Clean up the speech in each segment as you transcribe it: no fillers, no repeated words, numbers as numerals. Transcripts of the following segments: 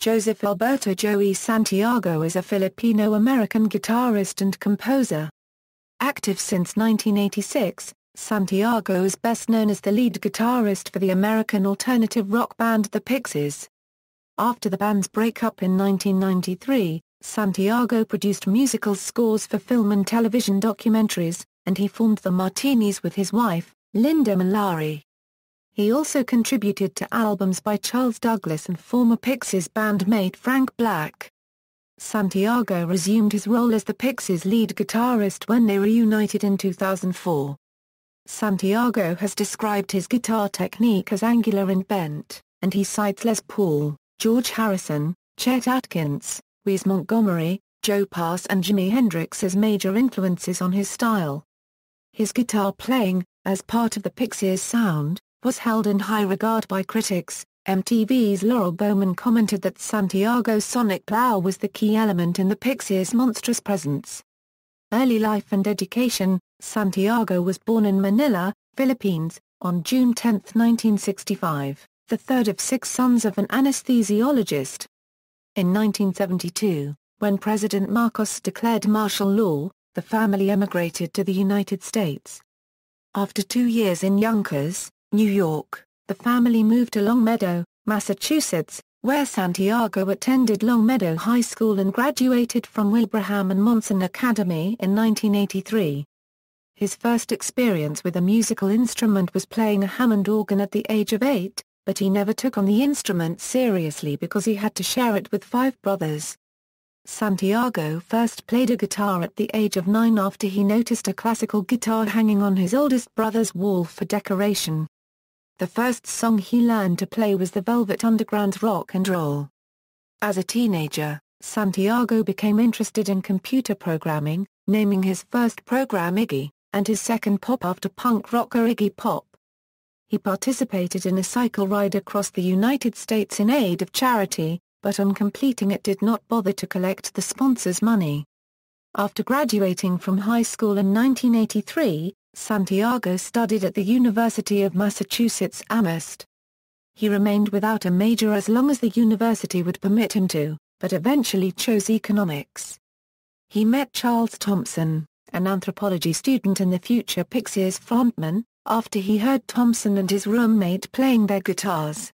Joseph Alberto Joey Santiago is a Filipino-American guitarist and composer. Active since 1986, Santiago is best known as the lead guitarist for the American alternative rock band the Pixies. After the band's breakup in 1993, Santiago produced musical scores for film and television documentaries, and he formed the Martinis with his wife, Linda Mallari. He also contributed to albums by Charles Douglas and former Pixies bandmate Frank Black. Santiago resumed his role as the Pixies' lead guitarist when they reunited in 2004. Santiago has described his guitar technique as angular and bent, and he cites Les Paul, George Harrison, Chet Atkins, Wes Montgomery, Pass and Jimi Hendrix as major influences on his style. His guitar playing, as part of the Pixies' sound, was held in high regard by critics. MTV's Laurel Bowman commented that Santiago's sonic plow was the key element in the Pixies' monstrous presence. Early life and education. Santiago was born in Manila, Philippines, on June 10, 1965, the third of 6 sons of an anesthesiologist. In 1972, when President Marcos declared martial law, the family emigrated to the United States. After 2 years in Yonkers, New York, the family moved to Longmeadow, Massachusetts, where Santiago attended Longmeadow High School and graduated from Wilbraham and Monson Academy in 1983. His first experience with a musical instrument was playing a Hammond organ at the age of 8, but he never took on the instrument seriously because he had to share it with 5 brothers. Santiago first played a guitar at the age of 9 after he noticed a classical guitar hanging on his oldest brother's wall for decoration. The first song he learned to play was the Velvet Underground's Rock and Roll. As a teenager, Santiago became interested in computer programming, naming his first program Iggy, and his second pop after punk rocker Iggy Pop. He participated in a cycle ride across the United States in aid of charity, but on completing it did not bother to collect the sponsors' money. After graduating from high school in 1983, Santiago studied at the University of Massachusetts Amherst. He remained without a major as long as the university would permit him to, but eventually chose economics. He met Charles Thompson, an anthropology student and the future Pixies frontman, after he heard Thompson and his roommate playing their guitars.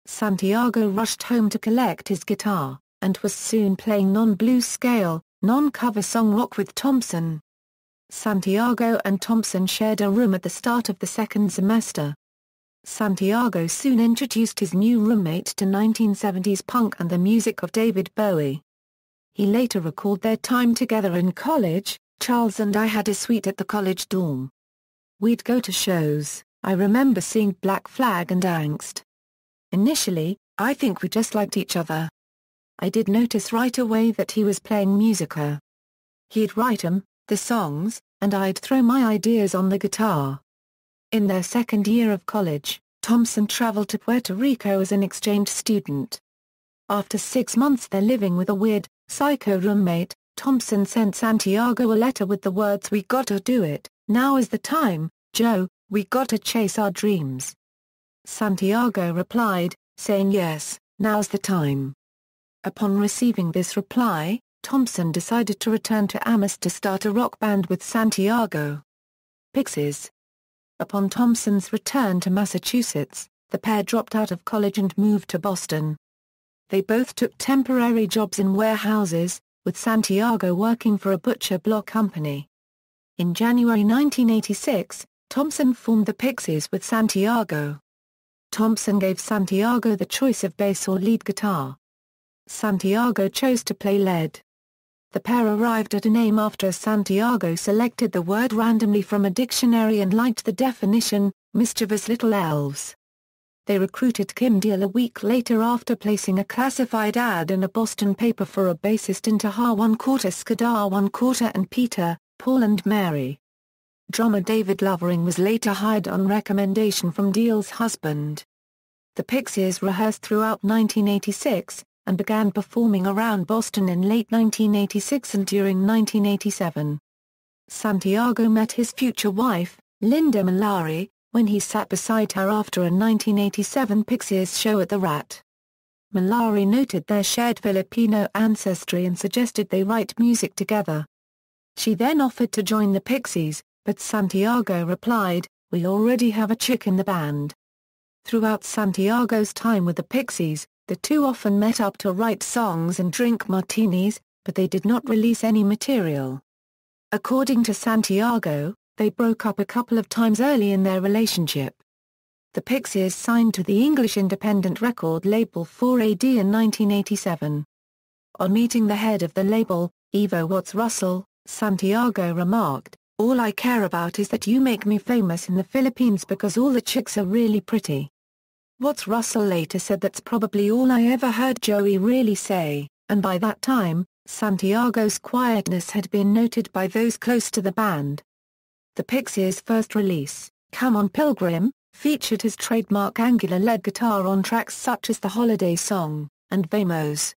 Santiago rushed home to collect his guitar, and was soon playing non-blues scale, non-cover song rock with Thompson. Santiago and Thompson shared a room at the start of the second semester. Santiago soon introduced his new roommate to 1970s punk and the music of David Bowie. He later recalled their time together in college. Charles and I had a suite at the college dorm. We'd go to shows. I remember seeing Black Flag and Angst. Initially, I think we just liked each other. I did notice right away that he was playing musica. He'd write the songs, and I'd throw my ideas on the guitar. In their second year of college, Thompson traveled to Puerto Rico as an exchange student. After 6 months there living with a weird, psycho roommate, Thompson sent Santiago a letter with the words, "We gotta do it, now is the time, Joe, we gotta chase our dreams." Santiago replied, saying yes, now's the time. Upon receiving this reply, Thompson decided to return to Amherst to start a rock band with Santiago. Pixies. Upon Thompson's return to Massachusetts, the pair dropped out of college and moved to Boston. They both took temporary jobs in warehouses, with Santiago working for a butcher block company. In January 1986, Thompson formed the Pixies with Santiago. Thompson gave Santiago the choice of bass or lead guitar. Santiago chose to play lead. The pair arrived at a name after Santiago selected the word randomly from a dictionary and liked the definition, mischievous little elves. They recruited Kim Deal a week later after placing a classified ad in a Boston paper for a bassist in Taha 1/4 Skadar 1/4 and Peter, Paul and Mary. Drummer David Lovering was later hired on recommendation from Deal's husband. The Pixies rehearsed throughout 1986, and began performing around Boston in late 1986 and during 1987. Santiago met his future wife, Linda Mallari, when he sat beside her after a 1987 Pixies show at the Rat. Mallari noted their shared Filipino ancestry and suggested they write music together. She then offered to join the Pixies, but Santiago replied, "We already have a chick in the band." Throughout Santiago's time with the Pixies, the two often met up to write songs and drink martinis, but they did not release any material. According to Santiago, they broke up a couple of times early in their relationship. The Pixies signed to the English independent record label 4AD in 1987. On meeting the head of the label, Evo Watts Russell, Santiago remarked, "All I care about is that you make me famous in the Philippines because all the chicks are really pretty." Watts Russell later said, "That's probably all I ever heard Joey really say," and by that time, Santiago's quietness had been noted by those close to the band. The Pixies' first release, Come On Pilgrim, featured his trademark angular lead guitar on tracks such as the Holiday Song and Vamos.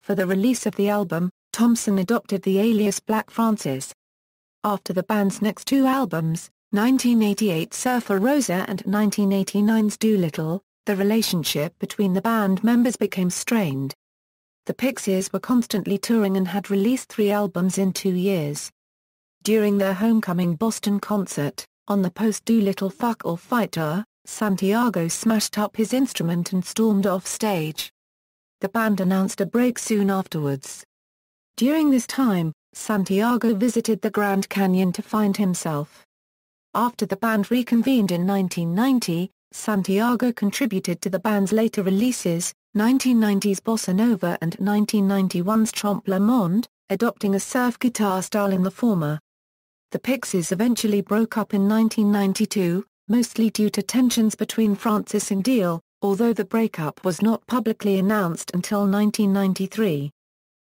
For the release of the album, Thompson adopted the alias Black Francis. After the band's next two albums, 1988's Surfer Rosa and 1989's Doolittle, the relationship between the band members became strained. The Pixies were constantly touring and had released 3 albums in 2 years. During their homecoming Boston concert, on the post-Doolittle Fuck or Fight tour, Santiago smashed up his instrument and stormed off stage. The band announced a break soon afterwards. During this time, Santiago visited the Grand Canyon to find himself. After the band reconvened in 1990, Santiago contributed to the band's later releases, 1990's Bossa Nova and 1991's Trompe le Monde, adopting a surf guitar style in the former. The Pixies eventually broke up in 1992, mostly due to tensions between Francis and Deal, although the breakup was not publicly announced until 1993.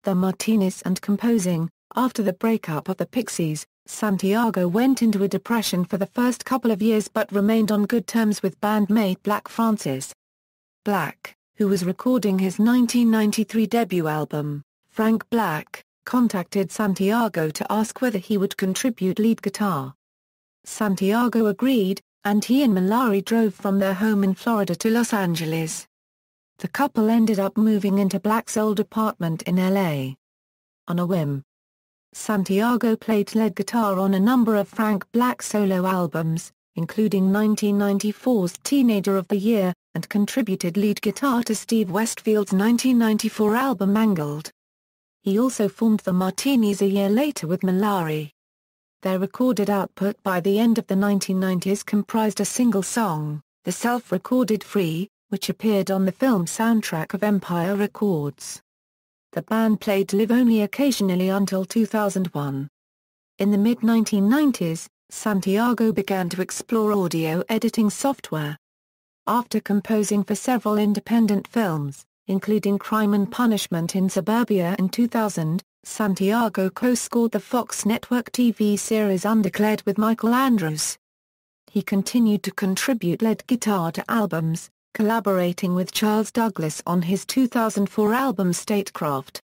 The Martinis and composing. After the breakup of the Pixies, Santiago went into a depression for the first couple of years but remained on good terms with bandmate Black Francis. Black, who was recording his 1993 debut album, Frank Black, contacted Santiago to ask whether he would contribute lead guitar. Santiago agreed, and he and Mallari drove from their home in Florida to Los Angeles. The couple ended up moving into Black's old apartment in L.A. on a whim. Santiago played lead guitar on a number of Frank Black solo albums, including 1994's Teenager of the Year, and contributed lead guitar to Steve Westfield's 1994 album Mangled. He also formed the Martinis a year later with Mallari. Their recorded output by the end of the 1990s comprised a single song, the self-recorded Free, which appeared on the film soundtrack of Empire Records. The band played live only occasionally until 2001. In the mid-1990s, Santiago began to explore audio editing software. After composing for several independent films, including Crime and Punishment in Suburbia in 2000, Santiago co-scored the Fox network TV series Undeclared with Michael Andrews. He continued to contribute lead guitar to albums, collaborating with Charles Douglas on his 2004 album Statecraft.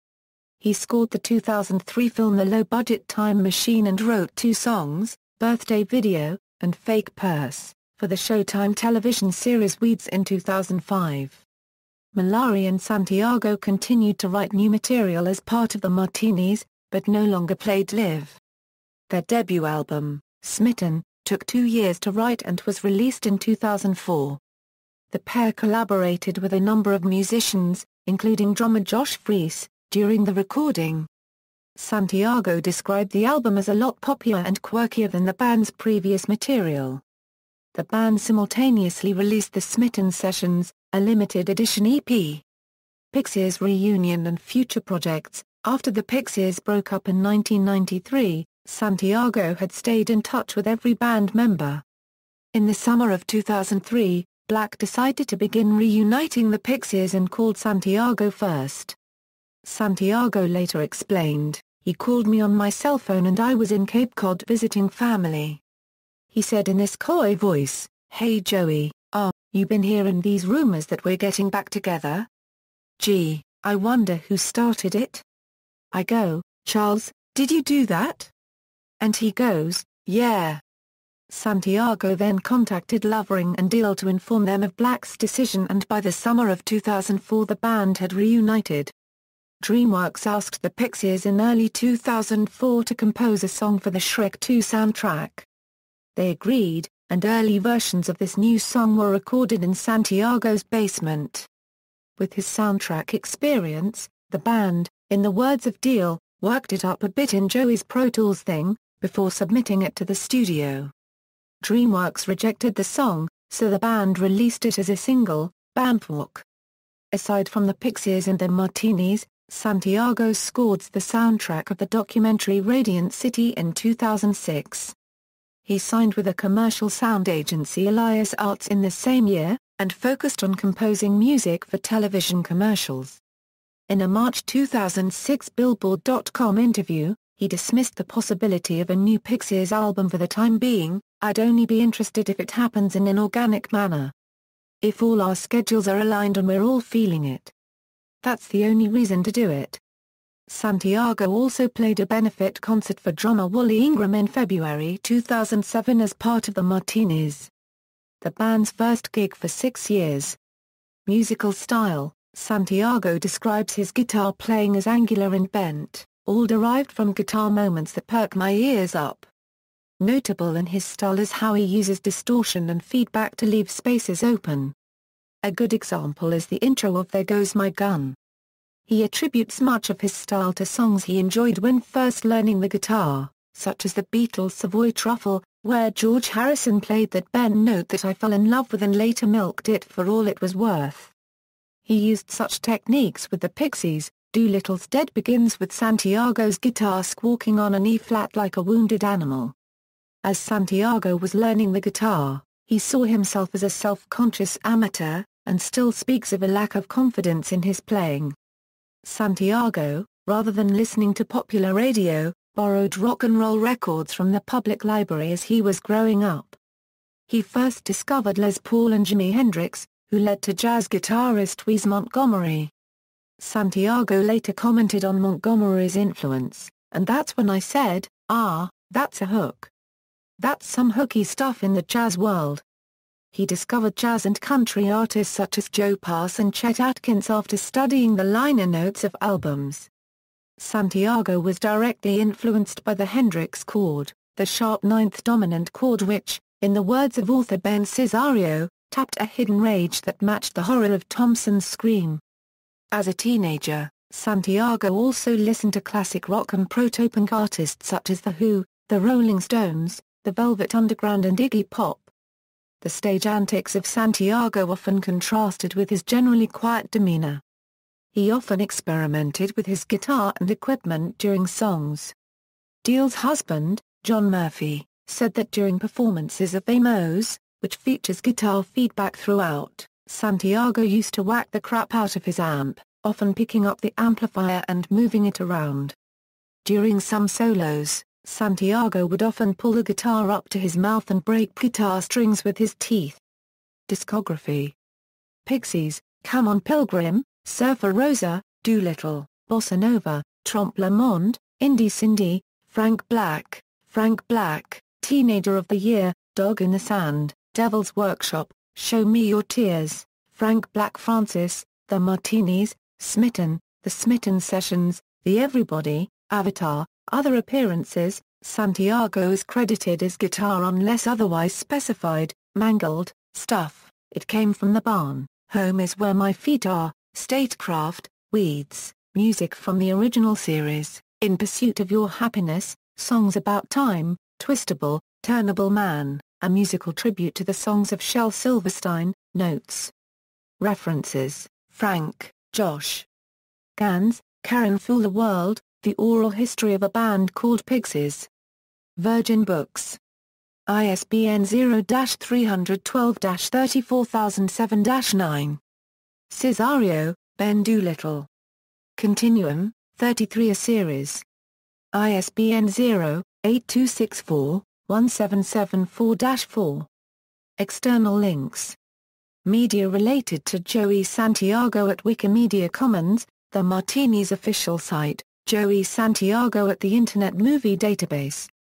He scored the 2003 film The Low-Budget Time Machine and wrote 2 songs, Birthday Video, and Fake Purse, for the Showtime television series Weeds in 2005. Mallari and Santiago continued to write new material as part of the Martinis, but no longer played live. Their debut album, Smitten, took 2 years to write and was released in 2004. The pair collaborated with a number of musicians, including drummer Josh Freese, during the recording. Santiago described the album as a lot poppier and quirkier than the band's previous material. The band simultaneously released the Smitten Sessions, a limited edition EP. Pixies reunion and future projects. After the Pixies broke up in 1993, Santiago had stayed in touch with every band member. In the summer of 2003, Black decided to begin reuniting the Pixies and called Santiago first. Santiago later explained, "He called me on my cell phone and I was in Cape Cod visiting family. He said in this coy voice, 'Hey Joey, you been hearing these rumors that we're getting back together? Gee, I wonder who started it?' I go, 'Charles, did you do that?' And he goes, 'Yeah.'" Santiago then contacted Lovering and Deal to inform them of Black's decision, and by the summer of 2004 the band had reunited. DreamWorks asked the Pixies in early 2004 to compose a song for the Shrek 2 soundtrack. They agreed, and early versions of this new song were recorded in Santiago's basement. With his soundtrack experience, the band, in the words of Deal, worked it up a bit in Joey's Pro Tools thing, before submitting it to the studio. DreamWorks rejected the song, so the band released it as a single, Bampwalk. Aside from the Pixies and the Martinis, Santiago scored the soundtrack of the documentary Radiant City in 2006. He signed with a commercial sound agency Elias Arts in the same year, and focused on composing music for television commercials. In a March 2006 Billboard.com interview, he dismissed the possibility of a new Pixies album for the time being. "I'd only be interested if it happens in an organic manner. If all our schedules are aligned and we're all feeling it. That's the only reason to do it." Santiago also played a benefit concert for drummer Wally Ingram in February 2007 as part of the Martinis. The band's first gig for 6 years. Musical style: Santiago describes his guitar playing as angular and bent, all derived from guitar moments that perk my ears up. Notable in his style is how he uses distortion and feedback to leave spaces open. A good example is the intro of There Goes My Gun. He attributes much of his style to songs he enjoyed when first learning the guitar, such as the Beatles' Savoy Truffle, where George Harrison played that bent note that I fell in love with and later milked it for all it was worth. He used such techniques with the Pixies. Doolittle's Dead begins with Santiago's guitar squawking on an E-flat like a wounded animal. As Santiago was learning the guitar, he saw himself as a self-conscious amateur, and still speaks of a lack of confidence in his playing. Santiago, rather than listening to popular radio, borrowed rock and roll records from the public library as he was growing up. He first discovered Les Paul and Jimi Hendrix, who led to jazz guitarist Wes Montgomery. Santiago later commented on Montgomery's influence, "And that's when I said, that's a hook. That's some hooky stuff in the jazz world." He discovered jazz and country artists such as Joe Pass and Chet Atkins after studying the liner notes of albums. Santiago was directly influenced by the Hendrix chord, the sharp ninth dominant chord which, in the words of author Ben Cesario, tapped a hidden rage that matched the horror of Thompson's scream. As a teenager, Santiago also listened to classic rock and proto-punk artists such as The Who, the Rolling Stones, the Velvet Underground and Iggy Pop. The stage antics of Santiago often contrasted with his generally quiet demeanor. He often experimented with his guitar and equipment during songs. Deal's husband, John Murphy, said that during performances of Amos, which features guitar feedback throughout, Santiago used to whack the crap out of his amp, often picking up the amplifier and moving it around. During some solos, Santiago would often pull the guitar up to his mouth and break guitar strings with his teeth. Discography: Pixies, Come On Pilgrim, Surfer Rosa, Doolittle, Bossa Nova, Trompe le Monde, Indie Cindy, Frank Black, Teenager of the Year, Dog in the Sand, Devil's Workshop, Show Me Your Tears, Frank Black Francis, The Martinis, Smitten, The Smitten Sessions, The Everybody, Avatar. Other appearances: Santiago is credited as guitar unless otherwise specified. Mangled, Stuff, It Came From the Barn, Home Is Where My Feet Are, Statecraft, Weeds, music from the original series, In Pursuit of Your Happiness, Songs About Time, Twistable, Turnable Man, a musical tribute to the songs of Shel Silverstein. Notes. References: Frank, Josh. Gans, Karen Fool the World, The Oral History of a Band Called Pixies. Virgin Books. ISBN 0-312-34007-9. Cesario, Ben Doolittle. Continuum, 33 a series. ISBN 0-8264-1774-4. External links. Media related to Joey Santiago at Wikimedia Commons, the Martinis official site, Joey Santiago at the Internet Movie Database.